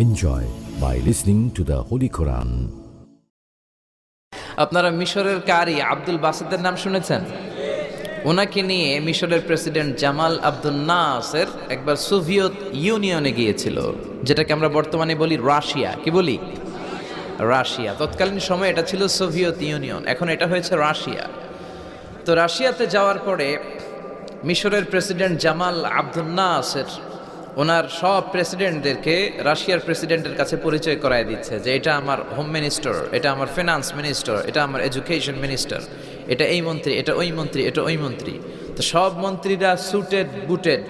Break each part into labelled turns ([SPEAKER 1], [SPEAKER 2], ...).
[SPEAKER 1] Enjoy by listening to the Holy Quran.
[SPEAKER 2] আপনারা মিশরের কারি আব্দুল বাসেদের নাম শুনেছেন? ওনাকে নিয়ে মিশরের প্রেসিডেন্ট জামাল আব্দুল নাসের একবার সোভিয়েত ইউনিয়নে গিয়েছিল, যেটাকে আমরা বর্তমানে বলি রাশিয়া। কি বলি? রাশিয়া। তৎকালীন সময় এটা ছিল সোভিয়েত ইউনিয়ন, এখন এটা হয়েছে রাশিয়া। তো রাশিয়াতে যাওয়ার পরে মিশরের প্রেসিডেন্ট জামাল আব্দুল নাসের ওনার সব প্রেসিডেন্টদেরকে রাশিয়ার প্রেসিডেন্টের কাছে পরিচয় করায় দিচ্ছে যে এটা আমার হোম মিনিস্টার, এটা আমার ফিনান্স মিনিস্টার, এটা আমার এডুকেশন মিনিস্টার, এটা এই মন্ত্রী, এটা ওই মন্ত্রী, এটা ওই মন্ত্রী। তো সব মন্ত্রীরা সুটেড বুটেড,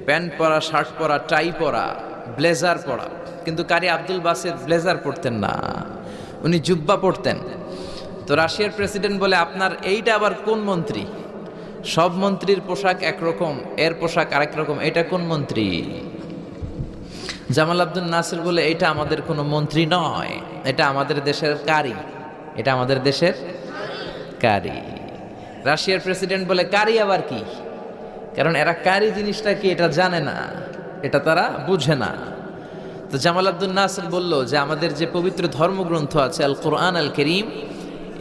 [SPEAKER 2] প্যান্ট পরা, শার্ট পরা, টাই পরা, ব্লেজার পরা। কিন্তু কারি আব্দুল বাসেদ ব্লেজার পরতেন না, উনি জুব্বা পরতেন। তো রাশিয়ার প্রেসিডেন্ট বলে, আপনার এইটা আবার কোন মন্ত্রী? সব মন্ত্রীর পোশাক একরকম, এর পোশাক আরেক রকম, এটা কোন মন্ত্রী? জামাল আব্দুল নাসির বলে, এটা আমাদের কোনো মন্ত্রী নয়, এটা আমাদের দেশের কারি, এটা আমাদের দেশের কারি। রাশিয়ার প্রেসিডেন্ট বলে, কারি আবার কি? কারণ এরা কারি জিনিসটা কি এটা জানে না, এটা তারা বুঝে না। তো জামাল আব্দুল নাসির বলল যে আমাদের যে পবিত্র ধর্মগ্রন্থ আছে আল কোরআন আল করিম,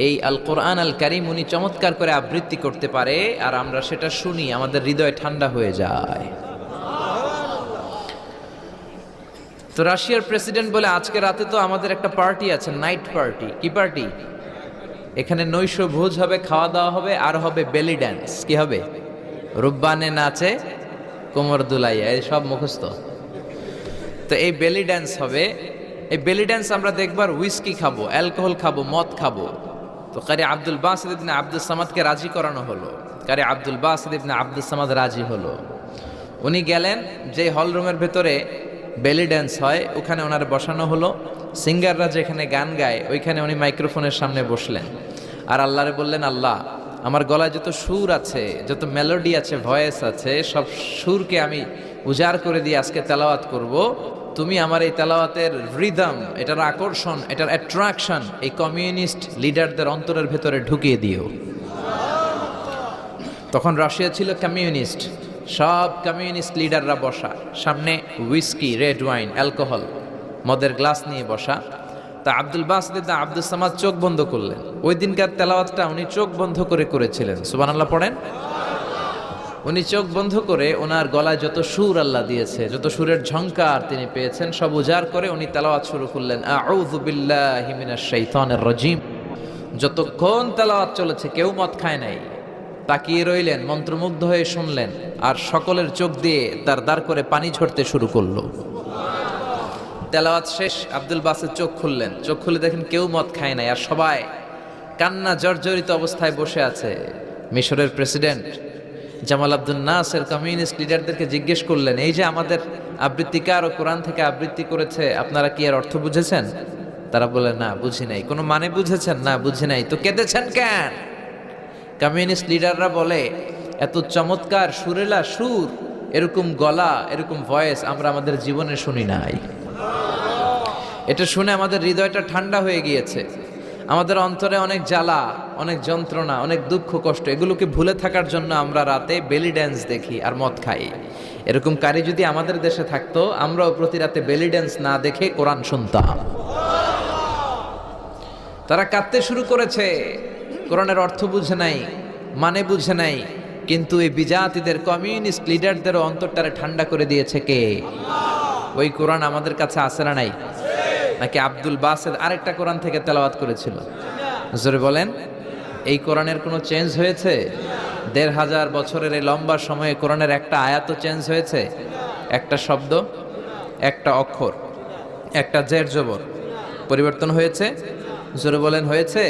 [SPEAKER 2] এই আল কোরআন আল কারিম উনি চমৎকার করে আবৃত্তি করতে পারে, আর আমরা সেটা শুনি, আমাদের হৃদয় ঠান্ডা হয়ে যায়। তো রাশিয়ার প্রেসিডেন্ট বলে, আজকে রাতে তো আমাদের একটা পার্টি আছে, নাইট পার্টি। কি পার্টি? এখানে নৈশ ভোজ হবে, খাওয়া দাওয়া হবে, আর হবে বেলি ড্যান্স। কি হবে? রুব্বানে নাচে কোমর দুলাইয়া, এই সব মুখস্থ। তো এই বেলি ড্যান্স হবে। এই বেলি ড্যান্স আমরা দেখবার উইস্কি খাবো, অ্যালকোহল খাবো, মদ খাবো। তো কারি আব্দুল বাসিদ ইবনে আব্দুস সামাদকে রাজি করানো হলো। কারি আব্দুল বাসিদ ইবনে আব্দুস সামাদ রাজি হলো। উনি গেলেন, যে হল রুমের ভেতরে বেলি ড্যান্স হয় ওখানে ওনার বসানো হলো। সিঙ্গাররা যেখানে গান গায় ওইখানে উনি মাইক্রোফোনের সামনে বসলেন, আর আল্লাহরে বললেন, আল্লাহ, আমার গলায় যত সুর আছে, যত মেলোডি আছে, ভয়েস আছে, সব সুরকে আমি উজাড় করে দিয়ে আজকে তেলাওয়াত করব। তুমি আমার এই তেলাওয়াতের রিদম, এটার আকর্ষণ, এটার অ্যাট্রাকশন এই কমিউনিস্ট লিডারদের অন্তরের ভেতরে ঢুকিয়ে দিও। তখন রাশিয়া ছিল কমিউনিস্ট, সব কমিউনিস্ট লিডাররা বসা, সামনে উইস্কি, রেড ওয়াইন, অ্যালকোহল, মদের গ্লাস নিয়ে বসা। তা আব্দুল বাসিদ আব্দুল সামাদ চোখ বন্ধ করলেন। ওই দিনকার তেলাওয়াতটা উনি চোখ বন্ধ করে করেছিলেন। সুবহানাল্লাহ পড়েন। উনি চোখ বন্ধ করে ওনার গলায় যত সুর আল্লাহ দিয়েছে, যত সুরের ঝংকার তিনি পেয়েছেন, সব উজাড় করে উনি তেলাওয়াত শুরু করলেন, আউযু বিল্লাহি মিনাশ শাইতানির রাজিম। যতক্ষণ তেলাওয়াত চলেছে কেউ মদ খায় নাই, তাকিয়ে রইলেন, মন্ত্রমুগ্ধ হয়ে শুনলেন, আর সকলের চোখ দিয়ে দার দার করে পানি ঝরতে শুরু করলো। তেলাওয়াত শেষ, আব্দুল বাসিদ চোখ খুললেন। চোখ খুলে দেখেন কেউ মদ খায় নাই, আর সবাই কান্না জর্জরিত অবস্থায় বসে আছে। মিশরের প্রেসিডেন্ট জামাল আব্দুল নাসের কমিউনিস্ট লিডারদেরকে জিজ্ঞেস করলেন, এই যে আমাদের আবৃত্তিকার ও কোরআন থেকে আবৃত্তি করেছে, আপনারা কি এর অর্থ বুঝেছেন? তারা বলে, না বুঝি নাই। কোনো মানে বুঝেছেন? না বুঝি নাই। তো কেঁদেছেন কেন? কমিউনিস্ট লিডাররা বলে, এত চমৎকার সুরেলা সুর, এরকম গলা, এরকম ভয়েস আমরা আমাদের জীবনে শুনি নাই। এটা শুনে আমাদের হৃদয়টা ঠান্ডা হয়ে গিয়েছে। আমাদের অন্তরে অনেক জ্বালা, অনেক যন্ত্রণা, অনেক দুঃখ কষ্ট, এগুলোকে ভুলে থাকার জন্য আমরা রাতে বেলি ড্যান্স দেখি আর মদ খাই। এরকম কারি যদি আমাদের দেশে থাকতো, আমরাও প্রতি রাতে বেলি ড্যান্স না দেখে কোরআন শুনতাম। তারা কাঁদতে শুরু করেছে, কোরআনের অর্থ বুঝে নাই, মানে বুঝে নাই। কিন্তু এই বিজাতিদের কমিউনিস্ট লিডারদেরও অন্তরটারে ঠান্ডা করে দিয়েছে কে? ওই কোরআন আমাদের কাছে আছে না নাই? নাকি আব্দুল বাসেদ আরেকটা কোরআন থেকে তেলাওয়াত করেছিল? জোরে বলেন। এই কোরআনের কোনো চেঞ্জ হয়েছে? ১৫০০ বছরের এই লম্বা সময়ে কোরআনের একটা আয়াতও চেঞ্জ হয়েছে? একটা শব্দ, একটা অক্ষর, একটা জের জবর পরিবর্তন হয়েছে? জোরে বলেন, হয়েছে?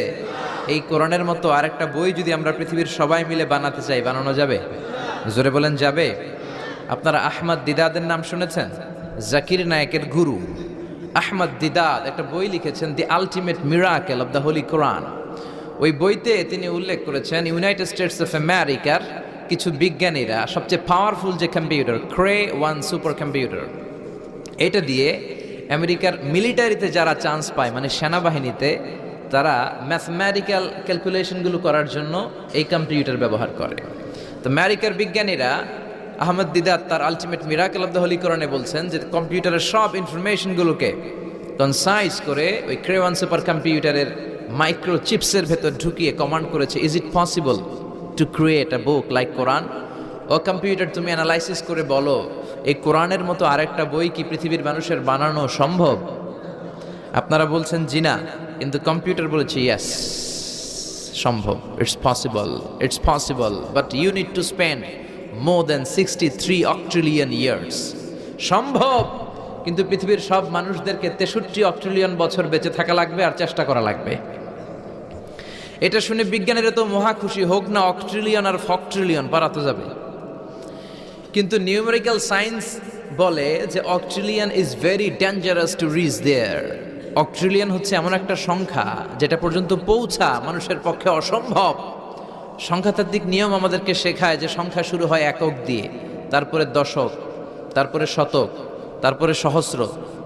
[SPEAKER 2] এই কোরআনের মতো আরেকটা বই যদি আমরা পৃথিবীর সবাই মিলে বানাতে চাই, বানানো যাবে? জোরে বলেন, যাবে? আপনারা আহমদ দিদাদের নাম শুনেছেন? জাকির নায়েকের গুরু আহমদ দিদাদ একটা বই লিখেছেন, the ultimate miracle of the holy Quran. ওই বইতে তিনি উল্লেখ করেছেন, ইউনাইটেড স্টেটস অফ আমেরিকার কিছু বিজ্ঞানীরা সবচেয়ে পাওয়ারফুল যে কম্পিউটার, ক্রে 1 সুপার কম্পিউটার, এটা দিয়ে আমেরিকার মিলিটারিতে যারা চান্স পায়, মানে সেনাবাহিনীতে, তারা ম্যাথমেটিক্যাল ক্যালকুলেশনগুলো করার জন্য এই কম্পিউটার ব্যবহার করে। তো আমেরিকার বিজ্ঞানীরা আহমদ দিদাত তার ultimate miracle of the Holi কোরআনে বলছেন যে কম্পিউটারের সব ইনফরমেশনগুলোকে কনসাইজ করে ওই ক্রেওয়ান সুপার কম্পিউটারের মাইক্রো চিপসের ভেতর ঢুকিয়ে কমান্ড করেছে, is it possible to create a book like Quran? ও কম্পিউটার, তুমি অ্যানালাইসিস করে বলো এই কোরআনের মতো আরেকটা বই কি পৃথিবীর মানুষের বানানো সম্ভব? আপনারা বলছেন জি না, কিন্তু কম্পিউটার বলেছে ইয়েস, সম্ভব, it's possible, but you need to spend more than 63 octillion years. সম্ভব, কিন্তু পৃথিবীর সব মানুষদেরকে 63 অক্ট্রিলিয়ন বছর বেঁচে থাকা লাগবে আর চেষ্টা করা লাগবে। এটা শুনে বিজ্ঞানীরা তো মহা খুশি, হোক না অক্ট্রিলিয়ন আর ফক্ট্রিলিয়ন, পারাতে যাবে। কিন্তু নিউমেরিক্যাল সায়েন্স বলে যে octillion is very dangerous to reach there. Octillion হচ্ছে এমন একটা সংখ্যা যেটা পর্যন্ত পৌঁছা মানুষের পক্ষে অসম্ভব। সংখ্যাতাত্ত্বিক নিয়ম আমাদেরকে শেখায় যে সংখ্যা শুরু হয় একক দিয়ে, তারপরে দশক, তারপরে শতক, তারপরে সহস্র,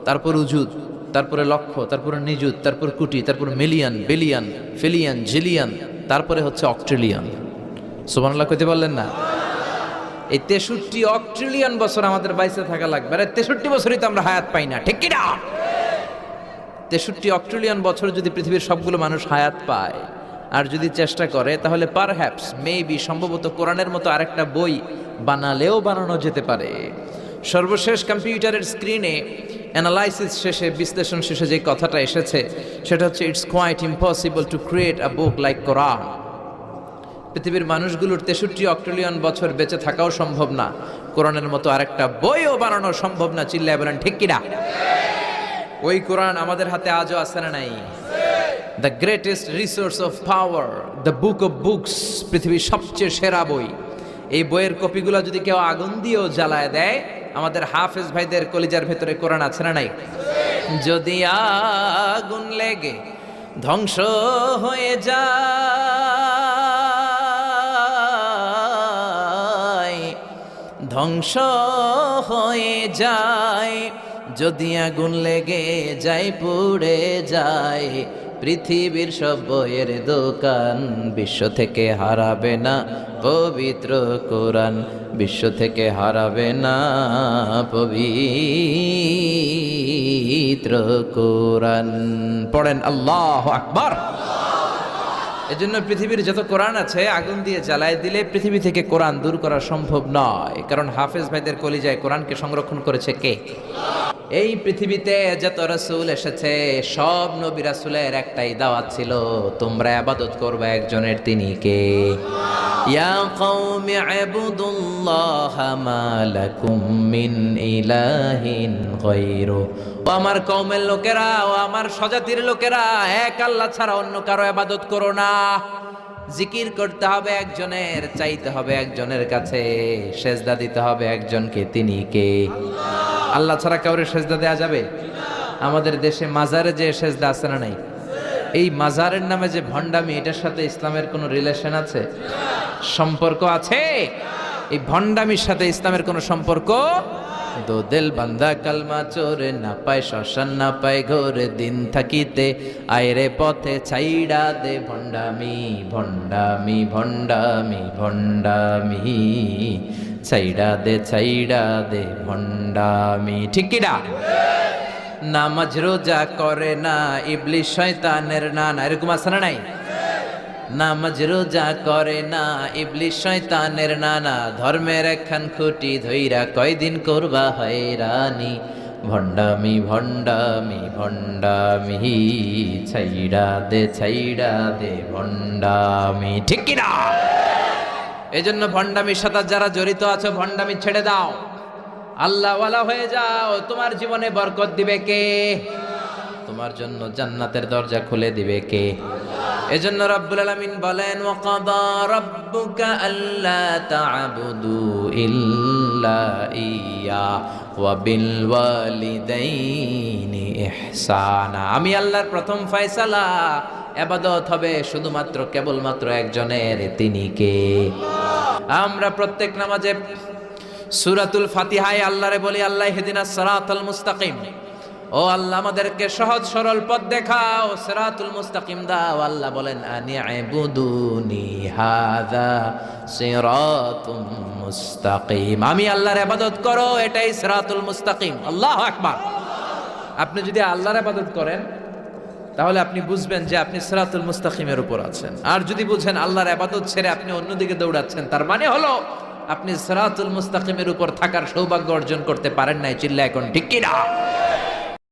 [SPEAKER 2] তারপর উজুত, তারপরে লক্ষ, তারপরে নিযুত, তারপর কোটি, তারপর মিলিয়ন, বিলিয়ন, ফিলিয়ন, জিলিয়ন, তারপরে হচ্ছে অক্ট্রিলিয়ন। সুবহানাল্লাহ কইতে পারলেন না? এই 63 অক্ট্রিলিয়ন বছর আমাদের বাইসে থাকা লাগবে। আর 63 বছরই তো আমরা হায়াত পাই না, ঠিক কি না? 63 অক্ট্রিলিয়ন বছর যদি পৃথিবীর সবগুলো মানুষ হায়াত পায় আর যদি চেষ্টা করে, তাহলে পারহ্যাপস, মেবি, সম্ভবত কোরআনের মতো আরেকটা বই বানালেও বানানো যেতে পারে। সর্বশেষ কম্পিউটারের স্ক্রিনে অ্যানালাইসিস শেষে, বিশ্লেষণ শেষে যে কথাটা এসেছে সেটা হচ্ছে it's quite impossible to create a book like Quran. পৃথিবীর মানুষগুলোর 63 অক্ট্রিলিয়ন বছর বেঁচে থাকাও সম্ভব না, কোরআনের মতো আরেকটা বইও বানানো সম্ভব না। চিল্লায় বলেন ঠিক কিনা? ওই কোরআন আমাদের হাতে আজও আছে না নাই? The greatest resource of power, the book of books, পৃথিবীর সবচেয়ে সেরা বই। এই বইয়ের কপিগুলো যদি কেউ আগুন দিয়েও জ্বালায় দেয়, আমাদের হাফেজ ভাইদের কলিজার ভেতরে কোরআন আছে না নাই? যদি আগুন লেগে ধ্বংস হয়ে যায়, ধ্বংস হয়ে যায়, যদি আগুন লেগে যায়, পুড়ে যায় পৃথিবীর সব বইয়ের দোকান, বিশ্ব থেকে হারাবে না পবিত্র কোরআন, বিশ্ব থেকে হারাবে না পবিত্র কোরআন। পড়েন আল্লাহু আকবার। এজন্য পৃথিবীর যত কোরআন আছে আগুন দিয়ে জ্বালায় দিলে পৃথিবী থেকে কোরআন দূর করা সম্ভব নয়, কারণ হাফেজ ভাইদের কলিজায় কোরআনকে সংরক্ষণ করেছে কে? এই পৃথিবীতে যত রাসূল এসেছে সব নবী রাসূলের একটাই দাওয়াত ছিল, তোমরা ইবাদত করবে একজনের, তিনি কে? ইয়া কওমি ইবুদুল্লাহা মা লাকুম মিন ইলাহিন গায়রু। ও আমার কওমের লোকেরা, ও আমার স্বজাতির লোকেরা, এক আল্লাহ ছাড়া অন্য কারো ইবাদত করো না। জিকির করতে হবে একজনের, চাইতে হবে একজনের কাছে, সেজদা দিতে হবে একজনকে, তিনি কে? আল্লাহ ছাড়া কাউরে সেজদা দেয়া যাবে? আমাদের দেশে মাজারে যে সেজদা আছে না নাই? এই মাজারের নামে যে ভণ্ডামি, এটার সাথে ইসলামের কোনো রিলেশন আছে? সম্পর্ক আছে? এই ভণ্ডামির সাথে ইসলামের কোনো সম্পর্ক? দো দিল বান্দা কালমা চোরে, না পায় শ্মশান না পায় ঘোরে, দিন থাকিতে আয়রে পথে ছাইড়া দে ভণ্ডামি, ভণ্ডামি, ভণ্ডামি, ভণ্ডামি, ছাইড়া দে ভণ্ডামি, ঠিক কিনা? নামাজ রোজা করে না, ইবলিশ শয়তানের নানা, এরকম আছে না নাই? নামাজ রোজা করে না, ইবলিশ শয়তানের নানা, ধর্মের একখান খুঁটি ধইরা কয়দিন করবা হয়রানি, ভণ্ডামি, ভণ্ডামি, ভণ্ডামি, ছাইড়া দে ভণ্ডামি, ঠিক কিনা? এই জন্য ভণ্ডামির সাথে যারা জড়িত আছো, ভণ্ডামি ছেড়ে দাও, আল্লাহওয়ালা হয়ে যাও। তোমার জীবনে বরকত দিবে কে? তোমার জন্য জান্নাতের দরজা খুলে দিবে কে? এজন্য রব্বুল আলামিন বলেন, ওয়া কাদা রাব্বুকা আল্লা তা'বুদু ইল্লা ইয়্যা ওয়া বিল ওয়ালিদাইনি ইহসানা। আমি আল্লাহর প্রথম ফয়সালা, ইবাদত হবে শুধুমাত্র কেবলমাত্র একজনের, তিনি কে? আমরা প্রত্যেক নামাজে সূরাতুল ফাতিহায় আল্লাহরে বলি, আল্লাহ ইহদিনাস সিরাতাল মুস্তাকিম, ও আল্লাহ আমাদেরকে সহজ সরল পথ দেখাও, সিরাতুল মুস্তাকিম দাও। আল্লাহ বলেন আনি'বুদুনি হাযা সিরাতুম মুস্তাকিম, আমি আল্লাহর ইবাদত করো, এটাই সিরাতুল মুস্তাকিম। আল্লাহু আকবার। আপনি যদি আল্লাহর ইবাদত করেন তাহলে আপনি বুঝবেন যে আপনি সিরাতুল মুস্তাকিমের উপর আছেন। আর যদি বুঝেন আল্লাহর ইবাদত ছেড়ে আপনি অন্যদিকে দৌড়াচ্ছেন, তার মানে হলো আপনি সিরাতুল মুস্তাকিমের উপর থাকার সৌভাগ্য অর্জন করতে পারেন নাই। চিল্লায় এখন ঠিক কি না?